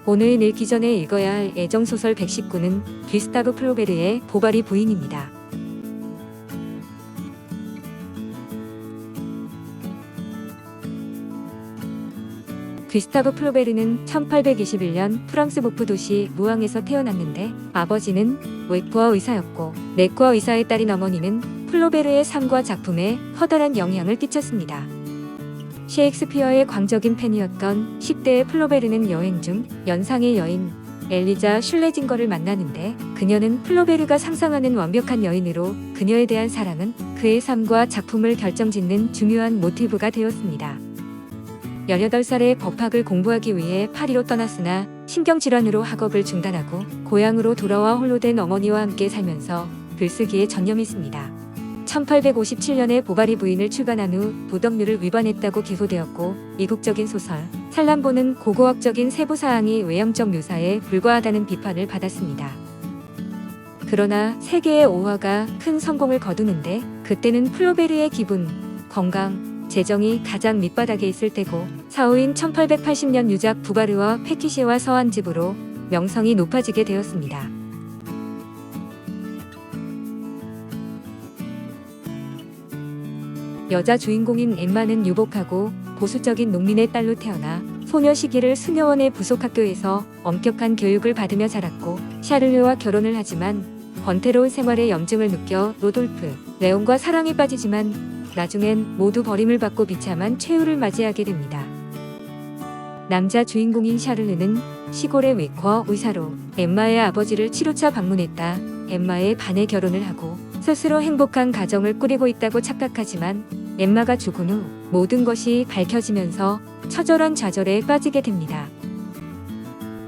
오늘 읽기 전에 읽어야 할 애정소설 119는 귀스타브 플로베르의 보바리 부인입니다. 귀스타브 플로베르는 1821년 프랑스 보프 도시 무앙에서 태어났는데 아버지는 외과 의사였고 내과 의사의 딸인 어머니는 플로베르의 삶과 작품에 커다란 영향을 끼쳤습니다. 셰익스피어의 광적인 팬이었던 10대의 플로베르는 여행 중 연상의 여인 엘리자 슐레징거를 만나는데 그녀는 플로베르가 상상하는 완벽한 여인으로 그녀에 대한 사랑은 그의 삶과 작품을 결정짓는 중요한 모티브가 되었습니다. 18살에 법학을 공부하기 위해 파리로 떠났으나 신경질환으로 학업을 중단하고 고향으로 돌아와 홀로 된 어머니와 함께 살면서 글쓰기에 전념했습니다. 1857년에 보바리 부인을 출간한 후 도덕률을 위반했다고 기소되었고 이국적인 소설 살람보는 고고학적인 세부사항이 외형적 묘사에 불과하다는 비판을 받았습니다. 그러나 세계의 오화가 큰 성공을 거두는데 그때는 플로베르의 기분, 건강, 재정이 가장 밑바닥에 있을 때고 사후인 1880년 유작 부바르와 패티시와 서한 집으로 명성이 높아지게 되었습니다. 여자 주인공인 엠마는 유복하고 보수적인 농민의 딸로 태어나 소녀 시기를 수녀원의 부속학교에서 엄격한 교육을 받으며 자랐고 샤를르와 결혼을 하지만 권태로운 생활의 염증을 느껴 로돌프, 레온과 사랑에 빠지지만 나중엔 모두 버림을 받고 비참한 최후를 맞이하게 됩니다. 남자 주인공인 샤를르는 시골의 외과 의사로 엠마의 아버지를 치료차 방문했다. 엠마의 반에 결혼을 하고 스스로 행복한 가정을 꾸리고 있다고 착각하지만 엠마가 죽은 후 모든 것이 밝혀지면서 처절한 좌절에 빠지게 됩니다.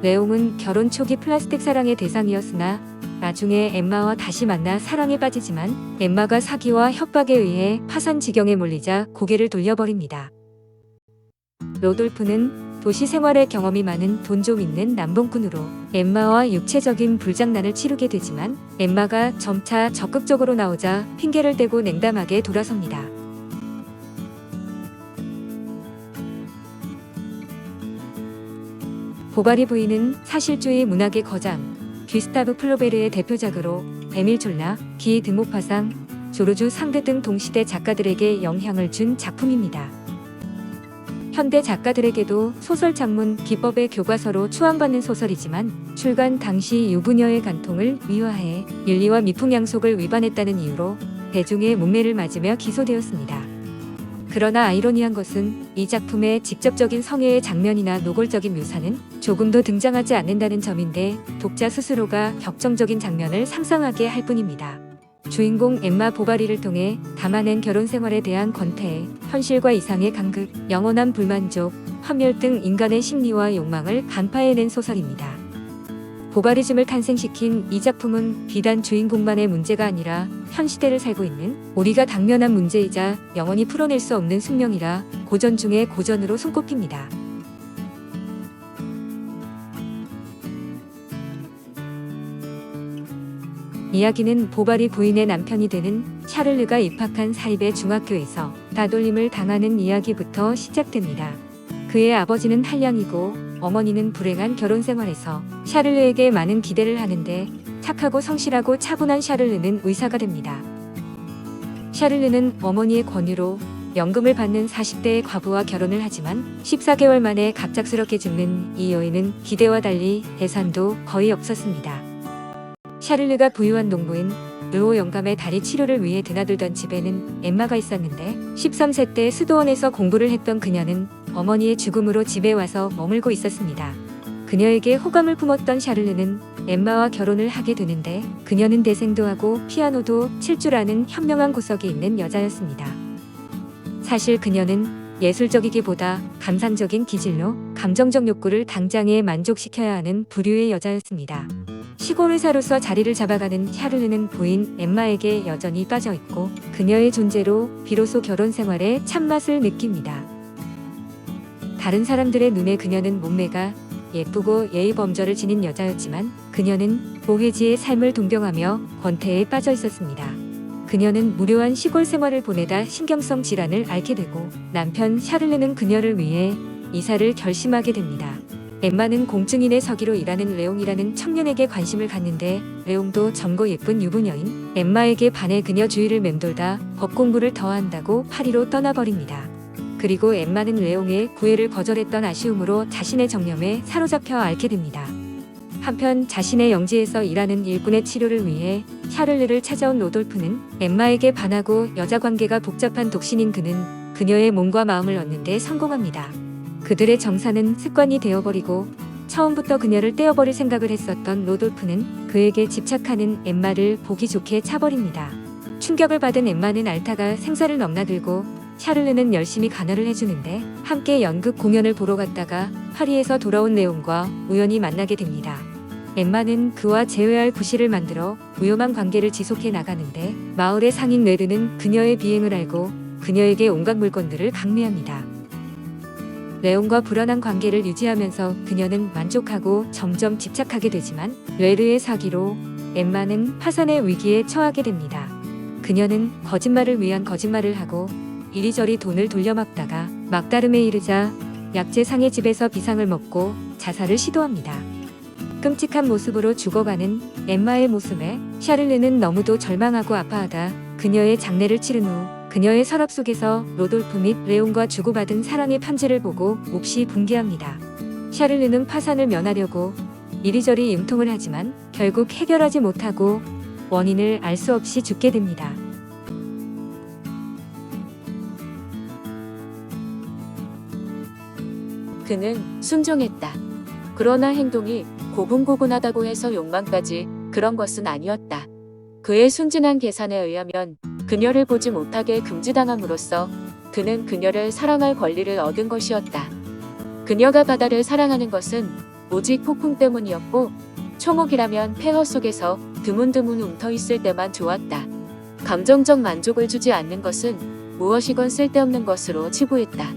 레옹은 결혼 초기 플라스틱 사랑의 대상이었으나 나중에 엠마와 다시 만나 사랑에 빠지지만 엠마가 사기와 협박에 의해 파산 지경에 몰리자 고개를 돌려버립니다. 로돌프는 도시 생활의 경험이 많은 돈 좀 있는 남봉꾼으로 엠마와 육체적인 불장난을 치르게 되지만 엠마가 점차 적극적으로 나오자 핑계를 대고 냉담하게 돌아섭니다. 보바리 부인은 사실주의 문학의 거장 귀스타브 플로베르의 대표작으로 에밀 졸라, 기 드모파상, 조르주 상드 등 동시대 작가들에게 영향을 준 작품입니다. 현대 작가들에게도 소설 작문 기법의 교과서로 추앙받는 소설이지만 출간 당시 유부녀의 간통을 미화해 윤리와 미풍양속을 위반했다는 이유로 대중의 문매를 맞으며 기소되었습니다. 그러나 아이러니한 것은 이 작품의 직접적인 성애의 장면이나 노골적인 묘사는 조금도 등장하지 않는다는 점인데 독자 스스로가 격정적인 장면을 상상하게 할 뿐입니다. 주인공 엠마 보바리를 통해 담아낸 결혼 생활에 대한 권태, 현실과 이상의 간극, 영원한 불만족, 환멸 등 인간의 심리와 욕망을 간파해낸 소설입니다. 보바리즘을 탄생시킨 이 작품은 비단 주인공만의 문제가 아니라 현 시대를 살고 있는 우리가 당면한 문제이자 영원히 풀어낼 수 없는 숙명이라 고전 중에 고전으로 손꼽힙니다. 이야기는 보바리 부인의 남편이 되는 샤를르가 입학한 사입의 중학교에서 따돌림을 당하는 이야기부터 시작됩니다. 그의 아버지는 한량이고 어머니는 불행한 결혼 생활에서 샤를르에게 많은 기대를 하는데 착하고 성실하고 차분한 샤를르는 의사가 됩니다. 샤를르는 어머니의 권유로 연금을 받는 40대의 과부와 결혼을 하지만 14개월 만에 갑작스럽게 죽는 이 여인은 기대와 달리 재산도 거의 없었습니다. 샤를르가 부유한 농부인 르오 영감의 다리 치료를 위해 드나들던 집에는 엠마가 있었는데 13세 때 수도원에서 공부를 했던 그녀는 어머니의 죽음으로 집에 와서 머물고 있었습니다. 그녀에게 호감을 품었던 샤를르는 엠마와 결혼을 하게 되는데 그녀는 대생도 하고 피아노도 칠 줄 아는 현명한 구석이 있는 여자였습니다. 사실 그녀는 예술적이기보다 감상적인 기질로 감정적 욕구를 당장에 만족시켜야 하는 부류의 여자였습니다. 시골 의사로서 자리를 잡아가는 샤를르는 부인 엠마에게 여전히 빠져있고 그녀의 존재로 비로소 결혼 생활의 참맛을 느낍니다. 다른 사람들의 눈에 그녀는 몸매가 예쁘고 예의범절을 지닌 여자였지만 그녀는 보헤지의 삶을 동경하며 권태에 빠져 있었습니다. 그녀는 무료한 시골 생활을 보내다 신경성 질환을 앓게 되고 남편 샤를르는 그녀를 위해 이사를 결심하게 됩니다. 엠마는 공증인의 서기로 일하는 레옹이라는 청년에게 관심을 갖는데 레옹도 젊고 예쁜 유부녀인 엠마에게 반해 그녀 주위를 맴돌다 법 공부를 더 한다고 파리로 떠나버립니다. 그리고 엠마는 레옹의 구애를 거절했던 아쉬움으로 자신의 정념에 사로잡혀 앓게 됩니다. 한편 자신의 영지에서 일하는 일꾼의 치료를 위해 샤를르를 찾아온 로돌프는 엠마에게 반하고 여자 관계가 복잡한 독신인 그는 그녀의 몸과 마음을 얻는 데 성공합니다. 그들의 정사는 습관이 되어버리고 처음부터 그녀를 떼어버릴 생각을 했었던 로돌프는 그에게 집착하는 엠마를 보기 좋게 차버립니다. 충격을 받은 엠마는 알타가 생사를 넘나들고 샤를르는 열심히 간호를 해주는데 함께 연극 공연을 보러 갔다가 파리에서 돌아온 레옹과 우연히 만나게 됩니다. 엠마는 그와 재회할 구실을 만들어 위험한 관계를 지속해 나가는데 마을의 상인 레르는 그녀의 비행을 알고 그녀에게 온갖 물건들을 강매합니다. 레옹과 불안한 관계를 유지하면서 그녀는 만족하고 점점 집착하게 되지만 레르의 사기로 엠마는 파산의 위기에 처하게 됩니다. 그녀는 거짓말을 위한 거짓말을 하고 이리저리 돈을 돌려막다가 막다름에 이르자 약재상의 집에서 비상을 먹고 자살을 시도합니다. 끔찍한 모습으로 죽어가는 엠마의 모습에 샤를르는 너무도 절망하고 아파하다 그녀의 장례를 치른 후 그녀의 서랍 속에서 로돌프 및 레옹과 주고받은 사랑의 편지를 보고 몹시 붕괴합니다. 샤를르는 파산을 면하려고 이리저리 융통을 하지만 결국 해결하지 못하고 원인을 알 수 없이 죽게 됩니다. 그는 순종했다. 그러나 행동이 고분고분하다고 해서 욕망까지 그런 것은 아니었다. 그의 순진한 계산에 의하면 그녀를 보지 못하게 금지당함으로써 그는 그녀를 사랑할 권리를 얻은 것이었다. 그녀가 바다를 사랑하는 것은 오직 폭풍 때문이었고 초목이라면 폐허 속에서 드문드문 움터있을 때만 좋았다. 감정적 만족을 주지 않는 것은 무엇이건 쓸데없는 것으로 치부했다.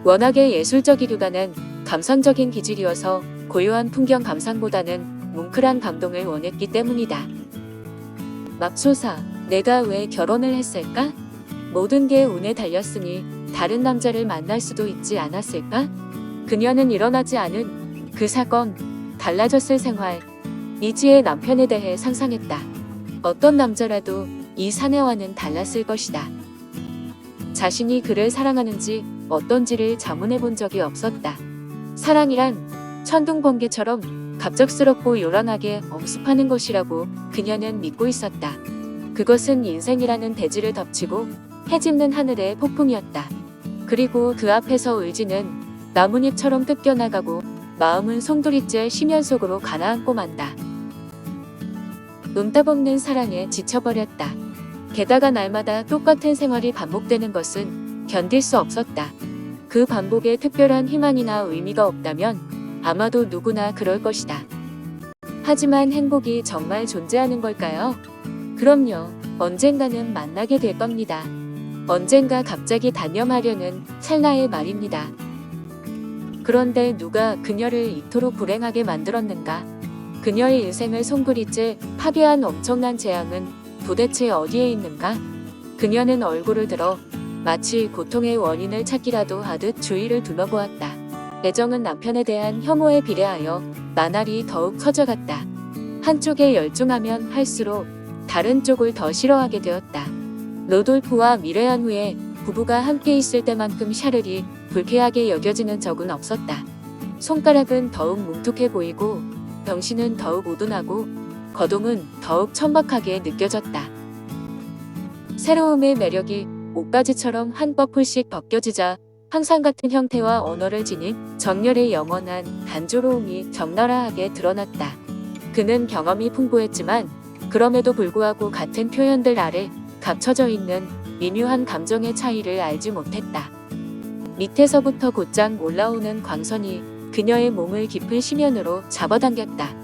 워낙에 예술적 이류가는 감성적인 기질이어서 고요한 풍경 감상보다는 뭉클한 감동을 원했기 때문이다. 맙소사, 내가 왜 결혼을 했을까? 모든 게 운에 달렸으니 다른 남자를 만날 수도 있지 않았을까? 그녀는 일어나지 않은 그 사건, 달라졌을 생활, 이지의 남편에 대해 상상했다. 어떤 남자라도 이 사내와는 달랐을 것이다. 자신이 그를 사랑하는지 어떤지를 자문해 본 적이 없었다. 사랑이란 천둥번개처럼 갑작스럽고 요란하게 엄습하는 것이라고 그녀는 믿고 있었다. 그것은 인생이라는 대지를 덮치고 해집는 하늘의 폭풍이었다. 그리고 그 앞에서 의지는 나뭇잎처럼 뜯겨나가고 마음은 송두리째 심연 속으로 가라앉고 만다. 눈답 없는 사랑에 지쳐버렸다. 게다가 날마다 똑같은 생활이 반복되는 것은 견딜 수 없었다. 그 반복에 특별한 희망이나 의미가 없다면 아마도 누구나 그럴 것이다. 하지만 행복이 정말 존재하는 걸까요? 그럼요. 언젠가는 만나게 될 겁니다. 언젠가 갑자기 단념하려는 찰나의 말입니다. 그런데 누가 그녀를 이토록 불행하게 만들었는가? 그녀의 인생을 송두리째 파괴한 엄청난 재앙은 도대체 어디에 있는가? 그녀는 얼굴을 들어 마치 고통의 원인을 찾기라도 하듯 주위를 둘러보았다. 애정은 남편에 대한 혐오에 비례하여 나날이 더욱 커져갔다. 한쪽에 열중하면 할수록 다른 쪽을 더 싫어하게 되었다. 로돌프와 미래한 후에 부부가 함께 있을 때만큼 샤를이 불쾌하게 여겨지는 적은 없었다. 손가락은 더욱 뭉툭해 보이고 병신은 더욱 우둔하고 거동은 더욱 천박하게 느껴졌다. 새로움의 매력이 옷가지처럼 한꺼풀씩 벗겨지자 항상 같은 형태와 언어를 지닌 정열의 영원한 단조로움이 적나라하게 드러났다. 그는 경험이 풍부했지만 그럼에도 불구하고 같은 표현들 아래 감춰져 있는 미묘한 감정의 차이를 알지 못했다. 밑에서부터 곧장 올라오는 광선이 그녀의 몸을 깊은 심연으로 잡아당겼다.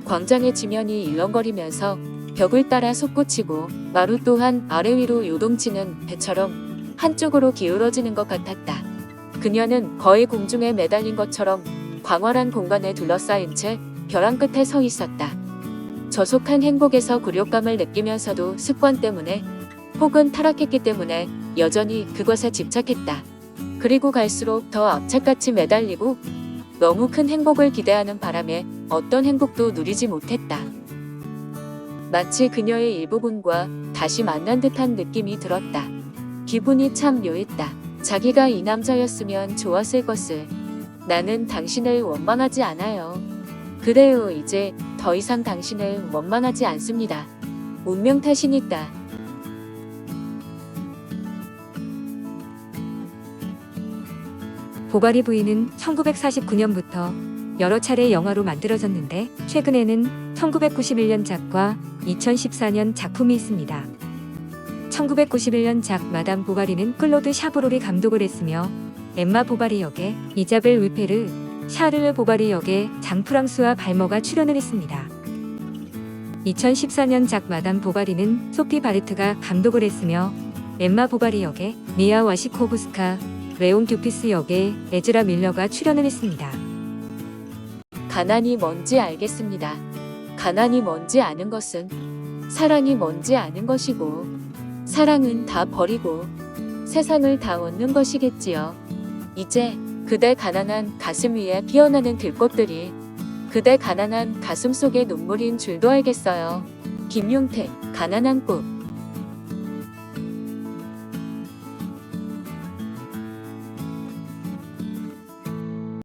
광장의 지면이 일렁거리면서 벽을 따라 솟구치고 마루 또한 아래 위로 요동치는 배처럼 한쪽으로 기울어지는 것 같았다. 그녀는 거의 공중에 매달린 것처럼 광활한 공간에 둘러싸인 채 벼랑 끝에 서 있었다. 저속한 행복에서 굴욕감을 느끼면서도 습관 때문에 혹은 타락했기 때문에 여전히 그것에 집착했다. 그리고 갈수록 더 악착같이 매달리고 너무 큰 행복을 기대하는 바람에 어떤 행복도 누리지 못했다. 마치 그녀의 일부분과 다시 만난 듯한 느낌이 들었다. 기분이 참 묘했다. 자기가 이 남자였으면 좋았을 것을. 나는 당신을 원망하지 않아요. 그래요, 이제 더 이상 당신을 원망하지 않습니다. 운명 탓이니까. 보바리 부인은 1949년부터 여러 차례 영화로 만들어졌는데 최근에는 1991년작과 2014년 작품이 있습니다. 1991년작 마담 보바리는 클로드 샤브로리 감독을 했으며 엠마 보바리 역에 이자벨 울페르, 샤를르 보바리 역에 장 프랑스와 발머가 출연을 했습니다. 2014년작 마담 보바리는 소피 바르트가 감독을 했으며 엠마 보바리 역에 미아 와시코브스카, 레온 듀피스 역에 에즈라 밀러가 출연을 했습니다. 가난이 뭔지 알겠습니다. 가난이 뭔지 아는 것은 사랑이 뭔지 아는 것이고, 사랑은 다 버리고 세상을 다 얻는 것이겠지요. 이제 그대 가난한 가슴 위에 피어나는 들꽃들이 그대 가난한 가슴 속의 눈물인 줄도 알겠어요. 김용택, 가난한 꿈.